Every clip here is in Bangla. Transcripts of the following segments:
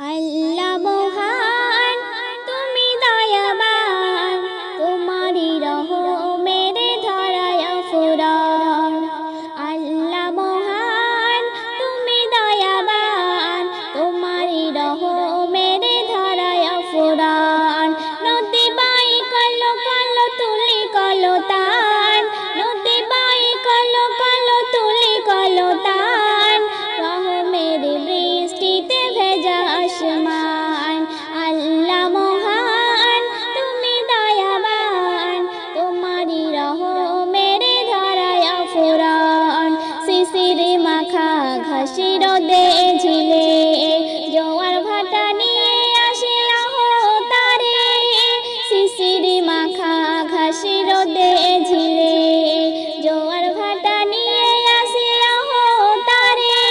আল্লাহ মহান, তুমি দয়াবান, তোমারই রহমের ধারায় ফুরান। আল্লাহ মহান, তুমি দয়াবান, তোমারই রহমের ধারায় ফুরান। নদী বাই কালো কালো তুলি কালো তান, নদী বাই কালো কালো তুলি কালো তান, রহমের বৃষ্টিতে ভেজা আসমান। আল্লাহ মহান, তুমি দয়াবান, তোমারই রহমের ধারায় ফুরান। শিশির মাখা ঘাসি রোদে ঝিলে, জোয়ার ভাটা নিয়ে আসিল তারে। শিশির মাখা ঘাসি রোদে ঝিলে, জোয়ার ভাটা নিয়ে আসিল তারে।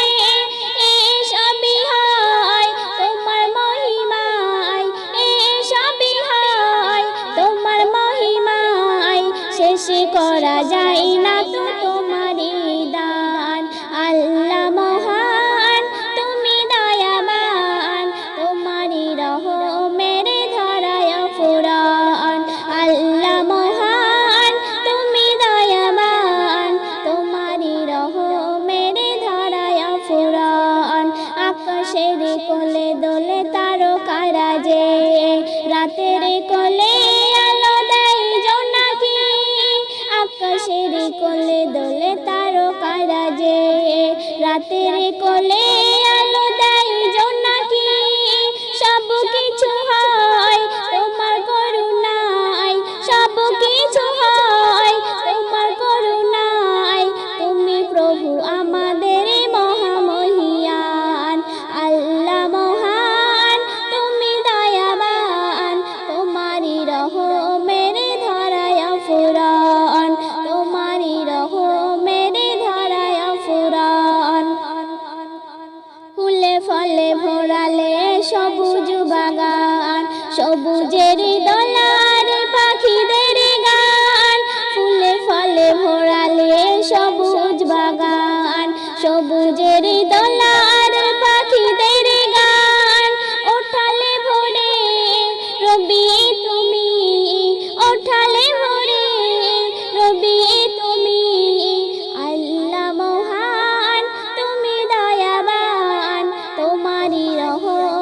এসবই হয় তোমার মহিমায়, এসবই হয় তোমার মহিমায়, শেষ করা যায় না তো তোমারই দান। আল্লাহ মহান, তুমি দয়াবান, তোমারই রহমের ধারায় ফুরান। আল্লাহ মহান, তুমি দয়াবান, তোমারই রহমের ধারায় ফুরান। আকাশের কোলে দোলে তারকারা যে, রাতের কোলে আলো দেয় জোনাকি। আকাশের কোলে দোলে তারকারা যে, রাতের কোলে আলো দেয় জোনাকি। সব কিছু হয় তোমার করুণায়, সব কিছু হয় তোমার করুণায়, তুমি প্রভু আমাদের মহামহিয়ান। আল্লাহ মহান, তুমি দয়াবান, তোমারই রহমের ধারায় ফুরান, তোমারই রহমের ধারায় ফুরান। ফুলে ফলে ভরালে সবুজ বাগান, সবুজের দলার পাখিদের গান। ফুলে ফলে ভরালে সবুজ বাগান, সবুজের দলার পাখিদের গান। ওঠালে ভরে রবি তুমি, ওঠালে ভরে রবি তুমি। আল্লাহ মহান, তুমি দয়াবান, তোমারই রহম